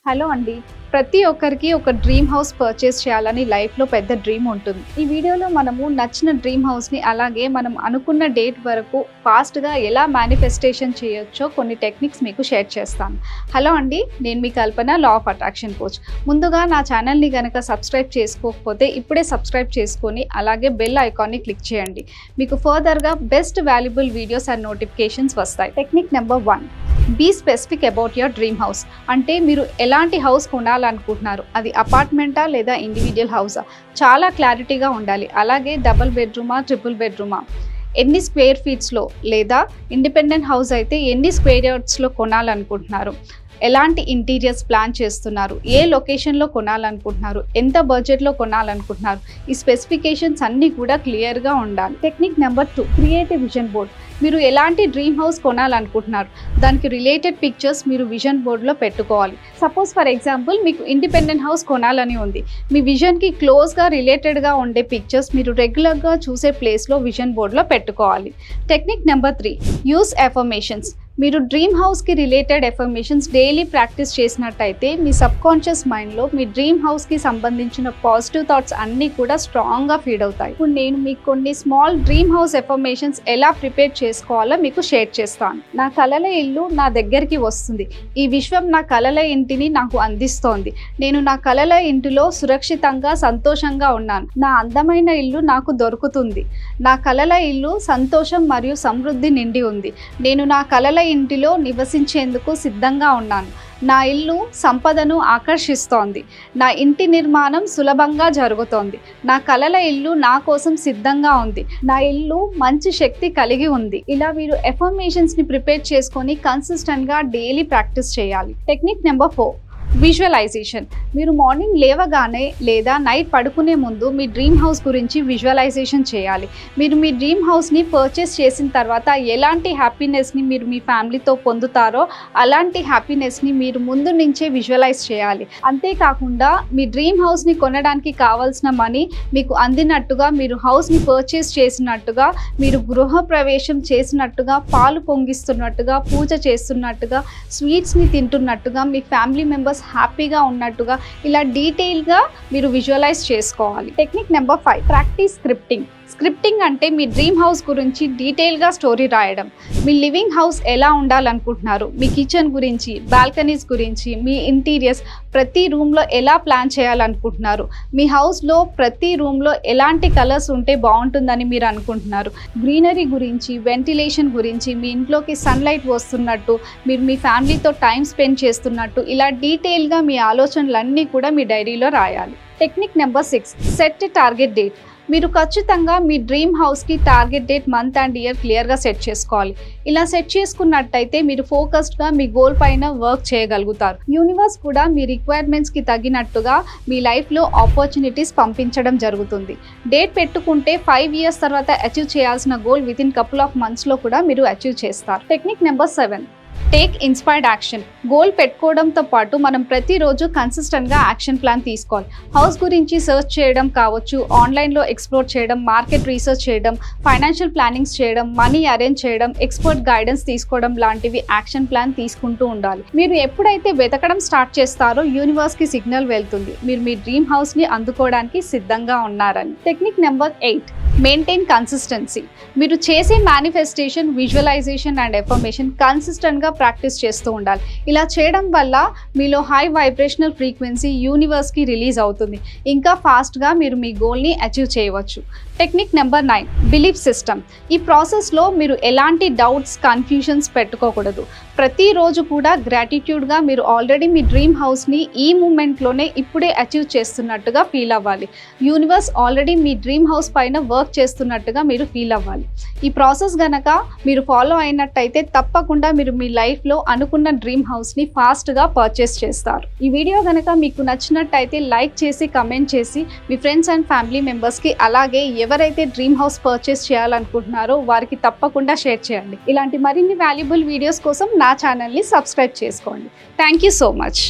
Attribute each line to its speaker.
Speaker 1: Hello అండి. ప్రతి ఒక్కరికి ఒక డ్రీమ్ హౌస్ పర్చేస్ చేయాలని లైఫ్‌లో పెద్ద డ్రీమ్ ఉంటుంది. ఈ వీడియోలో మనము నచ్చిన డ్రీమ్ హౌస్‌ని అలాగే మనం అనుకున్న డేట్ వరకు ఫాస్ట్‌గా ఎలా మేనిఫెస్టేషన్ చేయొచ్చో కొన్ని టెక్నిక్స్ మీకు షేర్ చేస్తాను. హలో అండి. నేను మీ కల్పన, లా ఆఫ్ అట్రాక్షన్ కోచ్. ముందుగా నా ఛానల్‌ని గనక సబ్స్క్రైబ్ చేసుకోకపోతే ఇప్పుడే సబ్స్క్రైబ్ చేసుకొని అలాగే బెల్ ఐకాన్ని క్లిక్ చేయండి. మీకు ఫర్దర్‌గా best valuable videos and notifications వస్తాయి. Technique number 1, be specific about your dream house. అంటే మీరు ఎలాంటి హౌస్ కొనాలనుకుంటున్నారు, అది అపార్ట్మెంటా లేదా ఇండివిజువల్ హౌసా, చాలా క్లారిటీగా ఉండాలి. అలాగే డబుల్ బెడ్రూమా, ట్రిపుల్ బెడ్రూమా, ఎన్ని స్క్వేర్ ఫీట్స్లో, లేదా ఇండిపెండెంట్ హౌస్ అయితే ఎన్ని స్క్వేర్ యార్డ్స్లో కొనాలనుకుంటున్నారు, ఎలాంటి ఇంటీరియర్స్ ప్లాన్ చేస్తున్నారు, ఏ లొకేషన్లో కొనాలనుకుంటున్నారు, ఎంత బడ్జెట్లో కొనాలనుకుంటున్నారు, ఈ స్పెసిఫికేషన్స్ అన్నీ కూడా క్లియర్గా ఉండాలి. Technique number 2, create a vision board. మీరు ఎలాంటి డ్రీమ్ హౌస్ కొనాలనుకుంటున్నారు, దానికి రిలేటెడ్ పిక్చర్స్ మీరు విజన్ బోర్డ్లో పెట్టుకోవాలి. సపోజ్ ఫర్ ఎగ్జాంపుల్ మీకు ఇండిపెండెంట్ హౌస్ కొనాలని ఉంది. మీ విజన్కి క్లోజ్గా రిలేటెడ్గా ఉండే పిక్చర్స్ మీరు రెగ్యులర్గా చూసే ప్లేస్లో విజన్ బోర్డ్లో పెట్టుకోవాలి. Technique number 3, use affirmations. మీరు డ్రీమ్ హౌస్కి రిలేటెడ్ ఎఫర్మేషన్స్ డైలీ ప్రాక్టీస్ చేసినట్టయితే మీ సబ్కాన్షియస్ మైండ్లో మీ డ్రీమ్ హౌస్కి సంబంధించిన పాజిటివ్ థాట్స్ అన్నీ కూడా స్ట్రాంగ్గా ఫీడ్ అవుతాయి. ఇప్పుడు నేను మీకు కొన్ని స్మాల్ డ్రీమ్ హౌస్ ఎఫర్మేషన్స్ ఎలా ప్రిపేర్ చేసుకోవాలో మీకు షేర్ చేస్తాను. నా కలల ఇల్లు నా దగ్గరికి వస్తుంది. ఈ విశ్వం నా కలల ఇంటిని నాకు అందిస్తోంది. నేను నా కలల ఇంటిలో సురక్షితంగా, సంతోషంగా ఉన్నాను. నా అందమైన ఇల్లు నాకు దొరుకుతుంది. నా కలల ఇల్లు సంతోషం మరియు సమృద్ధి నిండి ఉంది. నేను నా కలల ఇంటిలో నివసించేందుకు సిద్ధంగా ఉన్నాను. నా ఇల్లు సంపదను ఆకర్షిస్తోంది. నా ఇంటి నిర్మాణం సులభంగా జరుగుతోంది. నా కలల ఇల్లు నా కోసం సిద్ధంగా ఉంది. నా ఇల్లు మంచి శక్తి కలిగి ఉంది. ఇలా మీరు ఎఫర్మేషన్స్ని ప్రిపేర్ చేసుకొని కన్సిస్టెంట్గా డైలీ ప్రాక్టీస్ చేయాలి. Technique number 4, visualisation. మీరు మార్నింగ్ లేవగానే లేదా నైట్ పడుకునే ముందు మీ డ్రీమ్ హౌస్ గురించి విజువలైజేషన్ చేయాలి. మీరు మీ డ్రీమ్ హౌస్ని పర్చేస్ చేసిన తర్వాత ఎలాంటి హ్యాపీనెస్ని మీరు మీ ఫ్యామిలీతో పొందుతారో అలాంటి హ్యాపీనెస్ని మీరు ముందు నుంచే విజువలైజ్ చేయాలి. అంతేకాకుండా మీ డ్రీమ్ హౌస్ని కొనడానికి కావాల్సిన మనీ మీకు అందినట్టుగా, మీరు హౌస్ని పర్చేస్ చేసినట్టుగా, మీరు గృహప్రవేశం చేసినట్టుగా, పాలు పొంగిస్తున్నట్టుగా, పూజ చేస్తున్నట్టుగా, స్వీట్స్ని తింటున్నట్టుగా, మీ ఫ్యామిలీ మెంబర్స్ హ్యాపీగా ఉన్నట్టుగా ఇలా డీటెయిల్గా మీరు విజువలైజ్ చేసుకోవాలి. Technique number 5, practice scripting. Scripting అంటే మీ డ్రీమ్ హౌస్ గురించి డీటెయిల్గా స్టోరీ రాయడం. మీ లివింగ్ హౌస్ ఎలా ఉండాలనుకుంటున్నారు, మీ కిచెన్ గురించి, బాల్కనీస్ గురించి, మీ ఇంటీరియర్స్, ప్రతి రూమ్లో ఎలా ప్లాన్ చేయాలనుకుంటున్నారు, మీ హౌస్లో ప్రతి రూమ్లో ఎలాంటి కలర్స్ ఉంటే బాగుంటుందని మీరు అనుకుంటున్నారు, గ్రీనరీ గురించి, వెంటిలేషన్ గురించి, మీ ఇంట్లోకి సన్లైట్ వస్తున్నట్టు, మీరు మీ ఫ్యామిలీతో టైం స్పెండ్ చేస్తున్నట్టు, ఇలా డీటెయిల్గా మీ ఆలోచనలన్నీ కూడా మీ డైరీలో రాయాలి. Technique number 6, set a target date. మీరు ఖచ్చితంగా మీ డ్రీమ్ హౌస్కి target date, month and year క్లియర్గా సెట్ చేసుకోవాలి. ఇలా సెట్ చేసుకున్నట్టయితే మీరు ఫోకస్డ్గా మీ గోల్ పైన వర్క్ చేయగలుగుతారు. యూనివర్స్ కూడా మీ రిక్వైర్మెంట్స్కి తగినట్టుగా మీ లైఫ్లో ఆపర్చునిటీస్ పంపించడం జరుగుతుంది. డేట్ పెట్టుకుంటే 5 years తర్వాత అచీవ్ చేయాల్సిన goal with in couple of మంత్స్లో కూడా మీరు అచీవ్ చేస్తారు. Technique number 7, take inspired action. Goal పెట్టుకోవడంతో పాటు మనం ప్రతిరోజు కన్సిస్టెంట్గా యాక్షన్ ప్లాన్ తీసుకోవాలి. హౌస్ గురించి సర్చ్ చేయడం కావచ్చు, ఆన్లైన్లో ఎక్స్ప్లోర్ చేయడం, మార్కెట్ రీసెర్చ్ చేయడం, ఫైనాన్షియల్ ప్లానింగ్స్ చేయడం, మనీ అరేంజ్ చేయడం, ఎక్స్పర్ట్ గైడెన్స్ తీసుకోవడం లాంటివి యాక్షన్ ప్లాన్ తీసుకుంటూ ఉండాలి. మీరు ఎప్పుడైతే వెతకడం స్టార్ట్ చేస్తారో యూనివర్స్కి సిగ్నల్ వెళ్తుంది మీరు మీ డ్రీమ్ హౌస్ని అందుకోవడానికి సిద్ధంగా ఉన్నారని. Technique number 8, maintain consistency. మీరు చేసే మేనిఫెస్టేషన్, విజువలైజేషన్ అండ్ ఎఫర్మేషన్ కన్సిస్టెంట్గా ప్రాక్టీస్ చేస్తూ ఉండాలి. ఇలా చేయడం వల్ల మీలో హై వైబ్రేషనల్ ఫ్రీక్వెన్సీ యూనివర్స్కి రిలీజ్ అవుతుంది. ఇంకా ఫాస్ట్గా మీరు మీ గోల్ని అచీవ్ చేయవచ్చు. Technique number 9, belief system. ఈ ప్రాసెస్లో మీరు ఎలాంటి డౌట్స్, కన్ఫ్యూషన్స్ పెట్టుకోకూడదు. ప్రతిరోజు కూడా గ్రాటిట్యూడ్గా మీరు ఆల్రెడీ మీ డ్రీమ్ హౌస్ని ఈ మూమెంట్లోనే ఇప్పుడే అచీవ్ చేస్తున్నట్టుగా ఫీల్ అవ్వాలి. యూనివర్స్ ఆల్రెడీ మీ డ్రీమ్ హౌస్ పైన వర్క్ చేస్తున్నట్టుగా మీరు ఫీల్ అవ్వాలి. ఈ ప్రాసెస్ గనక మీరు ఫాలో అయినట్టయితే తప్పకుండా మీరు మీ లైఫ్లో అనుకున్న డ్రీమ్ హౌస్ని ఫాస్ట్గా పర్చేస్ చేస్తారు. ఈ వీడియో గనక మీకు నచ్చినట్టయితే లైక్ చేసి, కమెంట్ చేసి మీ ఫ్రెండ్స్ అండ్ ఫ్యామిలీ మెంబర్స్కి, అలాగే ఎవరైతే డ్రీమ్ హౌస్ పర్చేస్ చేయాలనుకుంటున్నారో వారికి తప్పకుండా షేర్ చేయండి. ఇలాంటి మరిన్ని వాల్యుబుల్ వీడియోస్ కోసం నా ఛానల్ని సబ్స్క్రైబ్ చేసుకోండి. Thank you so much.